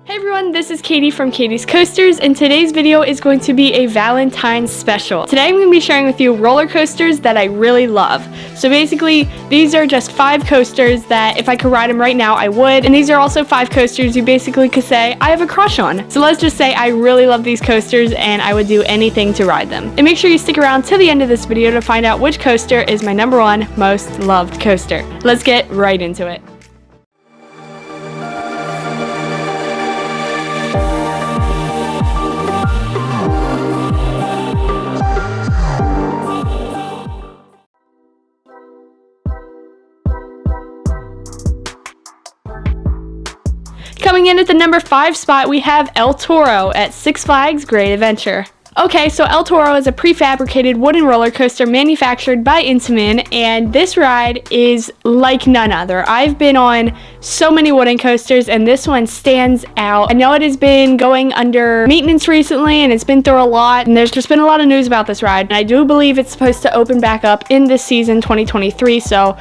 Hey everyone, this is Katie from Katie's Coasters, and today's video is going to be a Valentine special. Today I'm going to be sharing with you roller coasters that I really love. So basically, these are just 5 coasters that if I could ride them right now, I would. And these are also 5 coasters you basically could say I have a crush on. So let's just say I really love these coasters and I would do anything to ride them. And make sure you stick around to the end of this video to find out which coaster is my #1 most loved coaster. Let's get right into it. Coming in at the #5 spot, we have El Toro at Six Flags Great Adventure. Okay, so El Toro is a prefabricated wooden roller coaster manufactured by Intamin, and this ride is like none other. I've been on so many wooden coasters, and this one stands out. I know it has been going under maintenance recently, and it's been through a lot, and there's just been a lot of news about this ride, and I do believe it's supposed to open back up in this season, 2023, so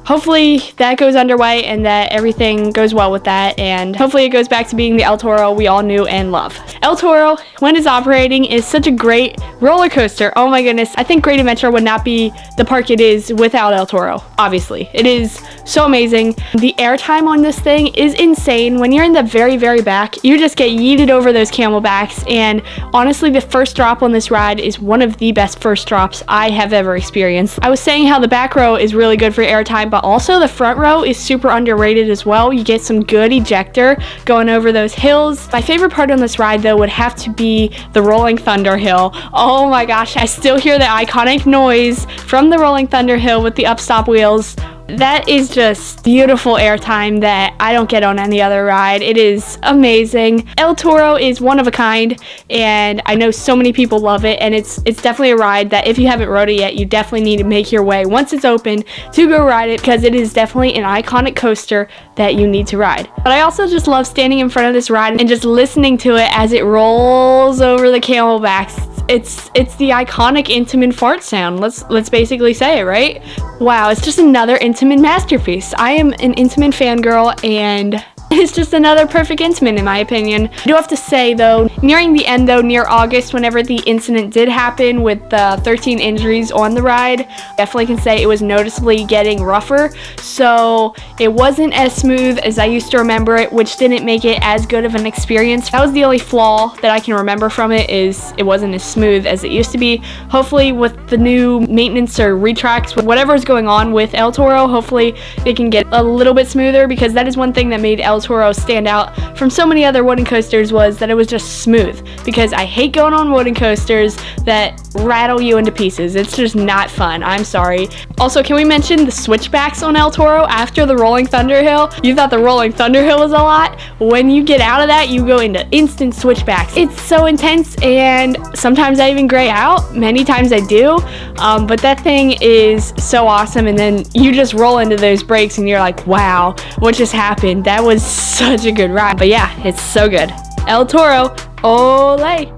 hopefully that goes underway and that everything goes well with that, and hopefully it goes back to being the El Toro we all knew and love. El Toro, when it's operating, is such a great roller coaster. Oh my goodness, I think Great Adventure would not be the park it is without El Toro, obviously. It is so amazing. The airtime on this thing is insane. When you're in the very, very back, you just get yeeted over those camelbacks, and honestly, the first drop on this ride is one of the best first drops I have ever experienced. I was saying how the back row is really good for airtime, but also the front row is super underrated as well. You get some good ejector going over those hills. My favorite part on this ride though would have to be the Rolling Thunder Hill. Oh my gosh, I still hear the iconic noise from the Rolling Thunder Hill with the upstop wheels. That is just beautiful airtime that I don't get on any other ride. It is amazing. El Toro is one of a kind, and I know so many people love it, and it's definitely a ride that if you haven't rode it yet, you definitely need to make your way once it's open to go ride it, because it is definitely an iconic coaster that you need to ride. But I also just love standing in front of this ride and just listening to it as it rolls over the camelbacks. It's the iconic Intamin fart sound. Let's basically say it, right? Wow, it's just another Intamin masterpiece. I am an Intamin fangirl, and it's just another perfect Intamin in my opinion. I do have to say though, nearing the end though, near August, whenever the incident did happen with the 13 injuries on the ride, definitely can say it was noticeably getting rougher. So it wasn't as smooth as I used to remember it, which didn't make it as good of an experience. That was the only flaw that I can remember from it, is it wasn't as smooth as it used to be. Hopefully with the new maintenance or retracts, whatever is going on with El Toro, hopefully they can get a little bit smoother, because that is one thing that made El Toro stand out from so many other wooden coasters, was that it was just smooth, because I hate going on wooden coasters that rattle you into pieces. It's just not fun. I'm sorry. Also, can we mention the switchbacks on El Toro after the Rolling Thunder Hill? You thought the Rolling Thunder Hill was a lot? When you get out of that, you go into instant switchbacks. It's so intense, and sometimes I even gray out. Many times I do, but that thing is so awesome, and then you just roll into those brakes and you're like, wow, what just happened? That was such a good ride. But yeah, it's so good. El Toro, ole!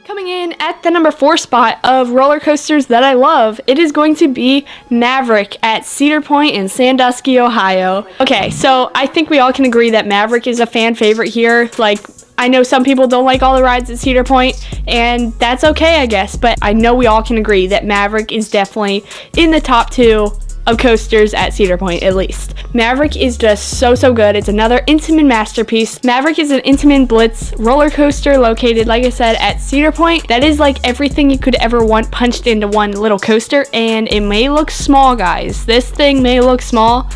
Coming in at the #4 spot of roller coasters that I love, it is going to be Maverick at Cedar Point in Sandusky, Ohio. Okay, so I think we all can agree that Maverick is a fan favorite here. Like, I know some people don't like all the rides at Cedar Point, and that's okay, I guess, but I know we all can agree that Maverick is definitely in the top 2 of coasters at Cedar Point, at least. Maverick is just so good. It's another Intamin masterpiece. Maverick is an Intamin Blitz roller coaster located, like I said, at Cedar Point. That is like everything you could ever want punched into one little coaster, and it may look small, guys. This thing may look small.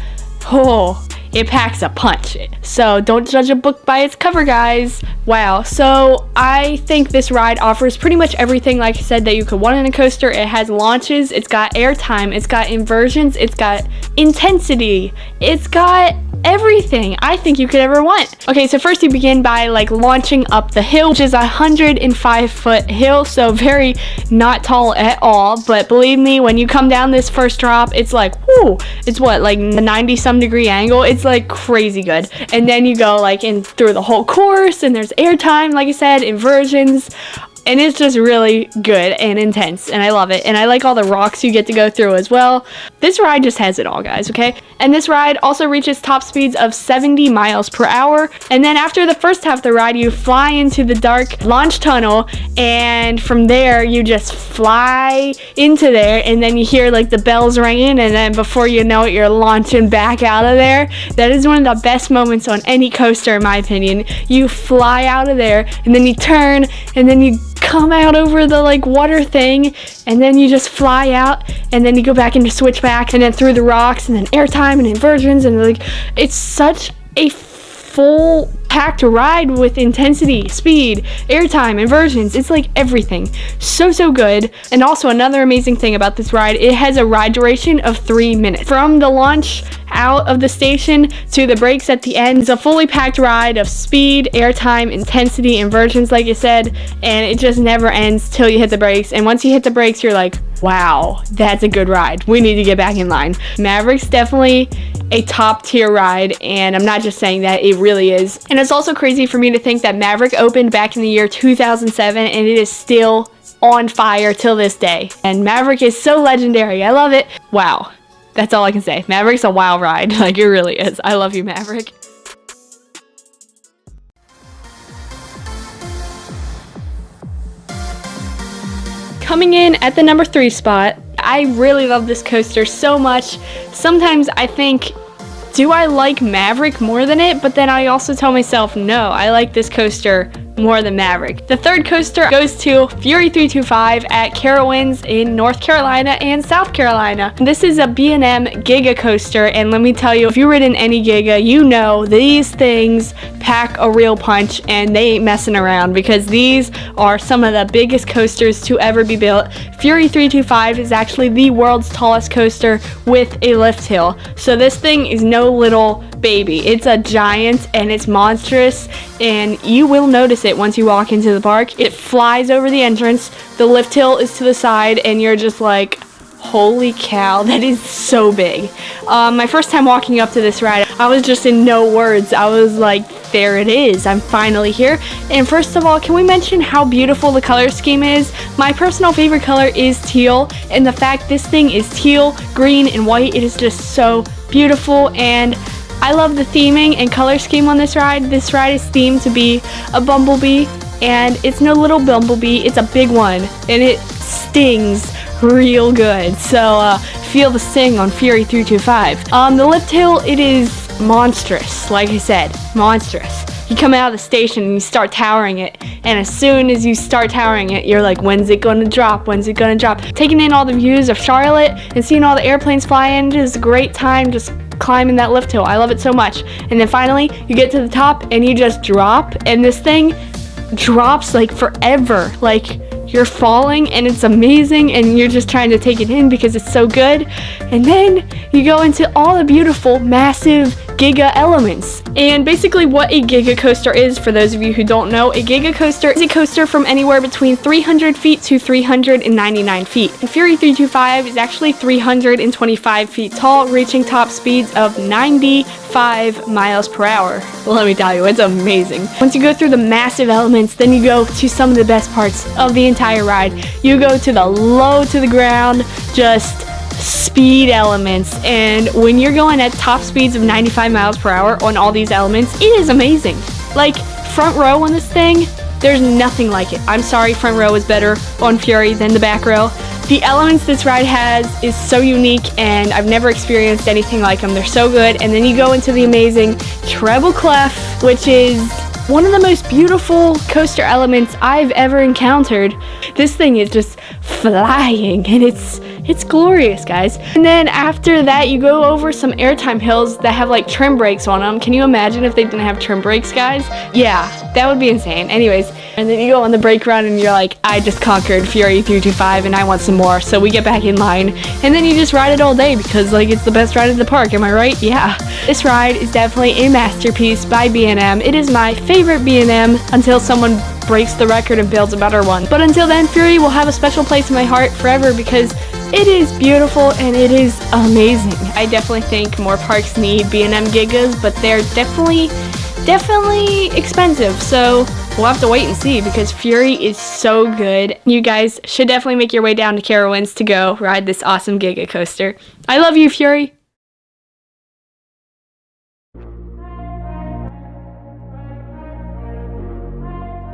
Oh, it packs a punch. So don't judge a book by its cover, guys. Wow. So I think this ride offers pretty much everything, like I said, that you could want in a coaster. It has launches, it's got airtime, it's got inversions, it's got intensity, it's got everything I think you could ever want. Okay, so first you begin by like launching up the hill, which is a 105-foot hill, so very not tall at all. But believe me, when you come down this first drop, it's like, whoo, it's what, like 90-some degree angle. It's like crazy good. And then you go like in through the whole course, and there's airtime, like I said, inversions. and it's just really good and intense, and I love it. And I like all the rocks you get to go through as well. This ride just has it all, guys, okay? And this ride also reaches top speeds of 70 miles per hour. And then after the first half of the ride, you fly into the dark launch tunnel, and from there you just fly into there, and then you hear like the bells ringing, and then before you know it, you're launching back out of there. That is one of the best moments on any coaster, in my opinion. You fly out of there, and then you turn, and then you come out over the like water thing, and then you just fly out, and then you go back into switchback, and then through the rocks, and then airtime and inversions, and like it's such a full packed ride with intensity, speed, airtime, inversions. It's like everything. So good. And also another amazing thing about this ride, it has a ride duration of 3 minutes. From the launch out of the station to the brakes at the end, it's a fully packed ride of speed, airtime, intensity, inversions, like I said, and it just never ends till you hit the brakes. And once you hit the brakes, you're like, wow, that's a good ride. We need to get back in line. Maverick's definitely a top tier ride, and I'm not just saying that, it really is. And it's also crazy for me to think that Maverick opened back in the year 2007, and it is still on fire till this day. And Maverick is so legendary. I love it. Wow. That's all I can say. Maverick's a wild ride. Like, it really is. I love you, Maverick. Coming in at the number 3 spot, I really love this coaster so much. Sometimes I think, do I like Maverick more than it? But then I also tell myself, no, I like this coaster more than Maverick. The third coaster goes to Fury 325 at Carowinds in North Carolina and South Carolina. This is a B&M Giga coaster, and let me tell you, if you've ridden any Giga, you know these things pack a real punch, and they ain't messing around, because these are some of the biggest coasters to ever be built. Fury 325 is actually the world's tallest coaster with a lift hill. So this thing is no little baby. It's a giant, and it's monstrous, and you will notice it once you walk into the park. It flies over the entrance, the lift hill is to the side, and you're just like, holy cow, that is so big. My first time walking up to this ride, I was just in no words. I was like, there it is, I'm finally here. And first of all, can we mention how beautiful the color scheme is? My personal favorite color is teal, and the fact this thing is teal, green, and white, it is just so beautiful. And I love the theming and color scheme on this ride. This ride is themed to be a bumblebee, and it's no little bumblebee, it's a big one, and it stings real good. So feel the sting on Fury 325. The lift hill, it is monstrous. Like I said, monstrous. You come out of the station and you start towering it, and as soon as you start towering it, you're like, when's it gonna drop? When's it gonna drop? Taking in all the views of Charlotte and seeing all the airplanes fly in is a great time just climbing that lift hill. I love it so much. And then finally, you get to the top and you just drop, and this thing drops like forever. Like, you're falling, and it's amazing, and you're just trying to take it in because it's so good. And then you go into all the beautiful, massive Giga elements. And basically what a Giga coaster is, for those of you who don't know, a Giga coaster is a coaster from anywhere between 300 feet to 399 feet. And Fury 325 is actually 325 feet tall, reaching top speeds of 95 miles per hour. Well, let me tell you, it's amazing. Once you go through the massive elements, then you go to some of the best parts of the entire ride. You go to the low to the ground, just speed elements, and when you're going at top speeds of 95 miles per hour on all these elements, it is amazing. Like, front row on this thing, there's nothing like it. I'm sorry, front row is better on Fury than the back row. The elements this ride has is so unique, and I've never experienced anything like them. They're so good. And then you go into the amazing treble clef, which is one of the most beautiful coaster elements I've ever encountered. This thing is just flying, and it's glorious, guys. And then after that, you go over some airtime hills that have like trim brakes on them. Can you imagine if they didn't have trim brakes, guys? Yeah, that would be insane. Anyways, and then you go on the brake run, and you're like, I just conquered Fury 325, and I want some more. So we get back in line, and then you just ride it all day because like it's the best ride in the park. Am I right? Yeah. This ride is definitely a masterpiece by B&M. It is my favorite B&M until someone breaks the record and builds a better one. But until then, Fury will have a special place in my heart forever because it is beautiful and it is amazing. I definitely think more parks need B&M Gigas, but they're definitely expensive. So we'll have to wait and see because Fury is so good. You guys should definitely make your way down to Carowinds to go ride this awesome Giga coaster. I love you, Fury.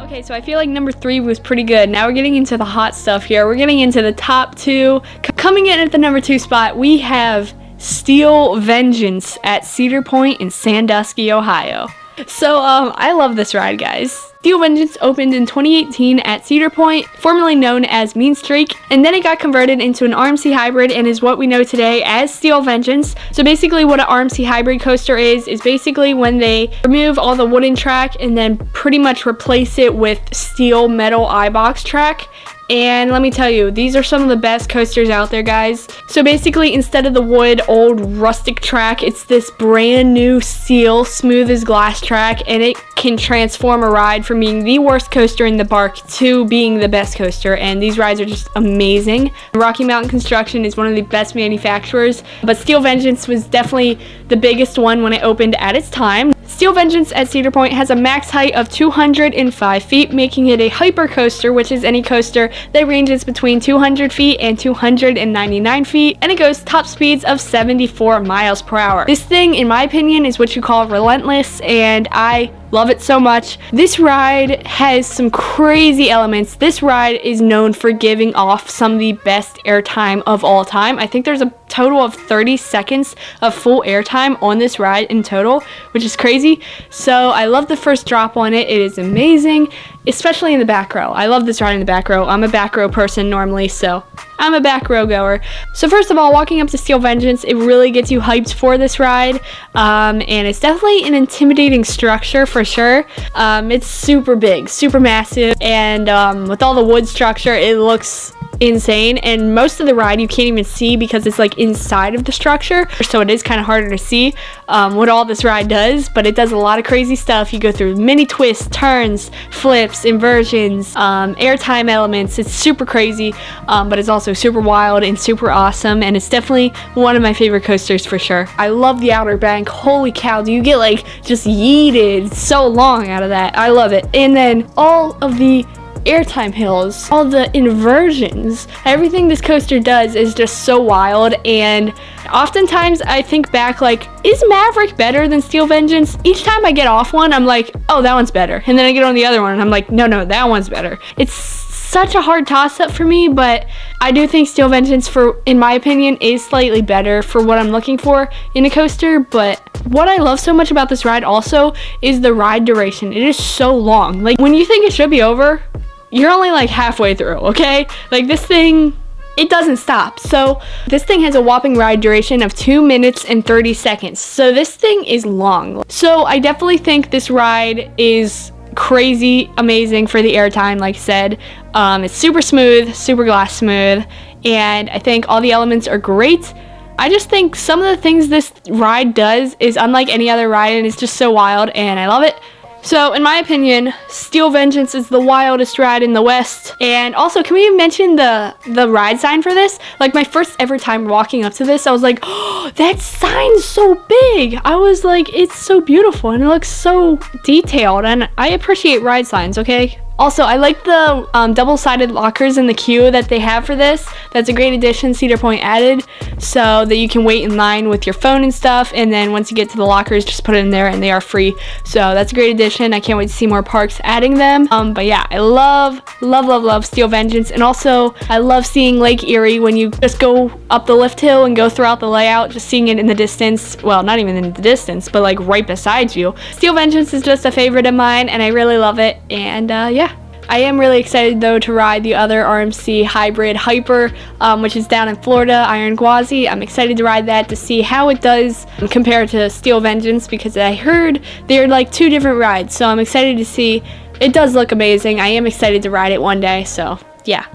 Okay, so I feel like number 3 was pretty good. Now we're getting into the hot stuff here. We're getting into the top 2. Coming in at the number 2 spot, we have Steel Vengeance at Cedar Point in Sandusky, Ohio. So, I love this ride, guys. Steel Vengeance opened in 2018 at Cedar Point, formerly known as Mean Streak, and then it got converted into an RMC hybrid and is what we know today as Steel Vengeance. So basically what an RMC hybrid coaster is basically when they remove all the wooden track and then pretty much replace it with steel metal iBox track. And let me tell you, these are some of the best coasters out there, guys. So basically, instead of the wood, old rustic track, it's this brand new steel, smooth as glass track, and it can transform a ride from being the worst coaster in the park to being the best coaster. And these rides are just amazing. Rocky Mountain Construction is one of the best manufacturers, but Steel Vengeance was definitely the biggest one when it opened at its time. Steel Vengeance at Cedar Point has a max height of 205 feet, making it a hyper coaster, which is any coaster that ranges between 200 feet and 299 feet, and it goes top speeds of 74 miles per hour. This thing, in my opinion, is what you call relentless, and I love it so much. This ride has some crazy elements. This ride is known for giving off some of the best airtime of all time. I think there's a total of 30 seconds of full airtime on this ride in total, which is crazy. So I love the first drop on it. It is amazing, especially in the back row. I love this ride in the back row. I'm a back row person normally, so I'm a back row goer. So first of all, walking up to Steel Vengeance, it really gets you hyped for this ride, and it's definitely an intimidating structure for sure. It's super big, super massive, and with all the wood structure, it looks insane, and most of the ride you can't even see because it's like inside of the structure, so it is kind of harder to see what all this ride does, but it does a lot of crazy stuff. You go through many twists, turns, flips, inversions, airtime elements. It's super crazy, but it's also super wild and super awesome, and it's definitely one of my favorite coasters for sure. I love the Outer Bank. Holy cow, do you get like just yeeted so long out of that? I love it. And then all of the airtime hills, all the inversions, everything this coaster does is just so wild, and oftentimes I think back like, is Maverick better than Steel Vengeance? Each time I get off one, I'm like, oh, that one's better, and then I get on the other one and I'm like, no, that one's better. It's such a hard toss-up for me, but I do think Steel Vengeance, in my opinion, is slightly better for what I'm looking for in a coaster. But what I love so much about this ride also is the ride duration. It is so long. Like, when you think it should be over, you're only like halfway through, okay? Like, this thing, it doesn't stop. So this thing has a whopping ride duration of 2 minutes and 30 seconds. So this thing is long. So I definitely think this ride is crazy amazing for the airtime, like I said. It's super smooth, super glass smooth, and I think all the elements are great. I just think some of the things this ride does is unlike any other ride, and it's just so wild, and I love it. So, in my opinion, Steel Vengeance is the wildest ride in the West. And also, can we mention the ride sign for this? Like, my first ever time walking up to this, I was like, oh, that sign's so big. I was like, it's so beautiful, and it looks so detailed, and I appreciate ride signs, okay? Also, I like the double-sided lockers in the queue that they have for this. That's a great addition Cedar Point added, so that you can wait in line with your phone and stuff, and then once you get to the lockers, just put it in there and they are free. So that's a great addition. I can't wait to see more parks adding them. But yeah, I love Steel Vengeance, and also I love seeing Lake Erie when you just go up the lift hill and go throughout the layout, just seeing it in the distance. Well, not even in the distance, but like right beside you. Steel Vengeance is just a favorite of mine, and I really love it, and yeah. I am really excited though to ride the other RMC hybrid Hyper, which is down in Florida, Iron Gwazi. I'm excited to ride that to see how it does compared to Steel Vengeance, because I heard they're like two different rides, so I'm excited to see. It does look amazing. I am excited to ride it one day, so yeah.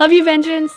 Love you, Vengeance.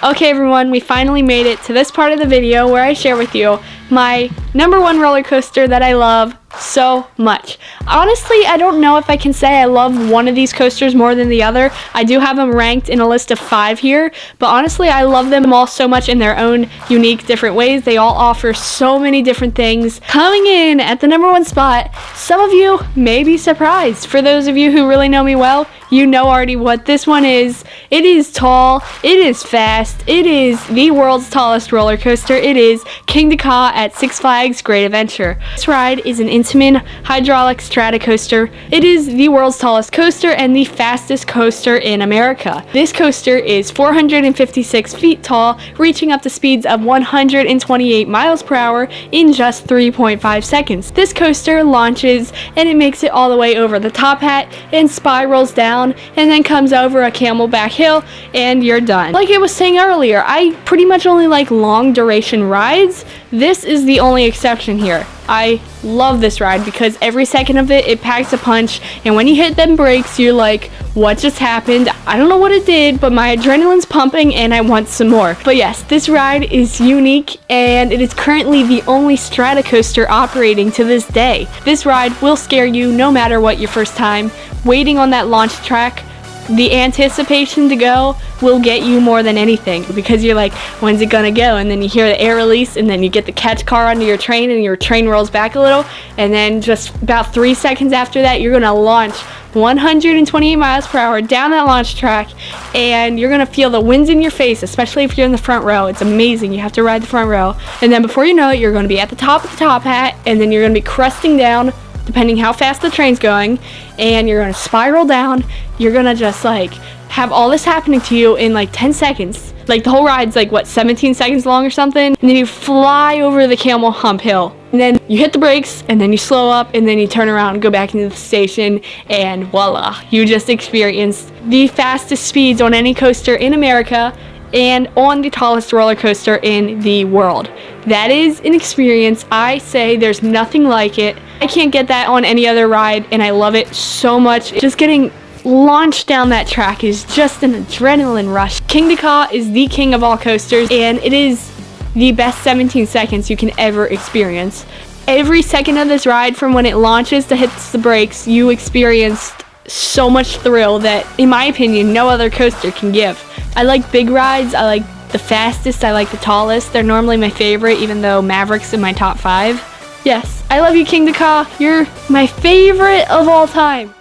Okay everyone, we finally made it to this part of the video where I share with you my #1 roller coaster that I love, so much. Honestly, I don't know if I can say I love one of these coasters more than the other. I do have them ranked in a list of 5 here, but honestly, I love them all so much in their own unique, different ways. They all offer so many different things. Coming in at the number 1 spot, some of you may be surprised. For those of you who really know me well, you know already what this one is. It is tall, it is fast, it is the world's tallest roller coaster. It is King Ka at Six Flags Great Adventure. This ride is an Intamin hydraulic strata coaster. It is the world's tallest coaster and the fastest coaster in America. This coaster is 456 feet tall, reaching up to speeds of 128 miles per hour in just 3.5 seconds. This coaster launches and it makes it all the way over the top hat and spirals down and then comes over a camelback hill and you're done. Like I was saying earlier, I pretty much only like long duration rides. This is the only exception here. I love this ride because every second of it packs a punch, and when you hit them brakes, you're like, what just happened? I don't know what it did, but my adrenaline's pumping and I want some more. But yes, this ride is unique and it is currently the only strata coaster operating to this day. This ride will scare you no matter what your first time. Waiting on that launch track, the anticipation to go will get you more than anything, because you're like, when's it gonna go? And then you hear the air release and then you get the catch car under your train and your train rolls back a little, and then just about 3 seconds after that you're gonna launch 128 miles per hour down that launch track, and you're gonna feel the winds in your face, especially if you're in the front row. It's amazing. You have to ride the front row, and then before you know it, you're gonna be at the top of the top hat, and then you're gonna be cresting down depending how fast the train's going, and you're gonna spiral down. You're gonna just like have all this happening to you in like 10 seconds. Like the whole ride's like, what, 17 seconds long or something? And then you fly over the camel hump hill. And then you hit the brakes, and then you slow up, and then you turn around and go back into the station, and voila, you just experienced the fastest speeds on any coaster in America and on the tallest roller coaster in the world. That is an experience. I say there's nothing like it. I can't get that on any other ride, and I love it so much. Just getting launched down that track is just an adrenaline rush. King Ka is the king of all coasters, and it is the best 17 seconds you can ever experience. Every second of this ride, from when it launches to hits the brakes, you experienced so much thrill that, in my opinion, no other coaster can give. I like big rides. I like the fastest. I like the tallest. They're normally my favorite, even though Maverick's in my top 5. Yes, I love you, King Ka. You're my favorite of all time.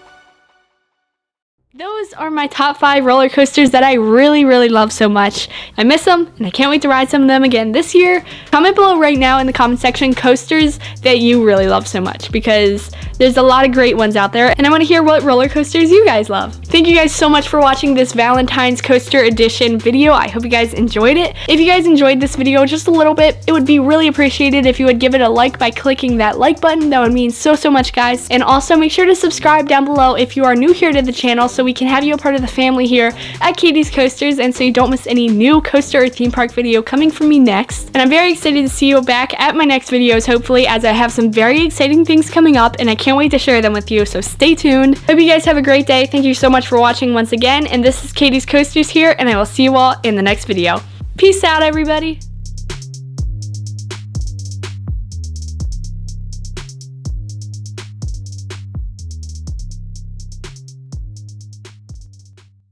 Those are my top 5 roller coasters that I really, really love so much. I miss them, and I can't wait to ride some of them again this year. Comment below right now in the comment section coasters that you really love so much, because there's a lot of great ones out there, and I want to hear what roller coasters you guys love. Thank you guys so much for watching this Valentine's Coaster Edition video. I hope you guys enjoyed it. If you guys enjoyed this video just a little bit, it would be really appreciated if you would give it a like by clicking that like button. That would mean so much, guys. And also make sure to subscribe down below if you are new here to the channel, so we can have you a part of the family here at Katie's Coasters, and so you don't miss any new coaster or theme park video coming from me next. And I'm very excited to see you back at my next videos, hopefully, as I have some very exciting things coming up, and I can't wait to share them with you, so stay tuned. Hope you guys have a great day. Thank you so much for watching once again, and this is Katie's Coasters here, and I will see you all in the next video. Peace out, everybody.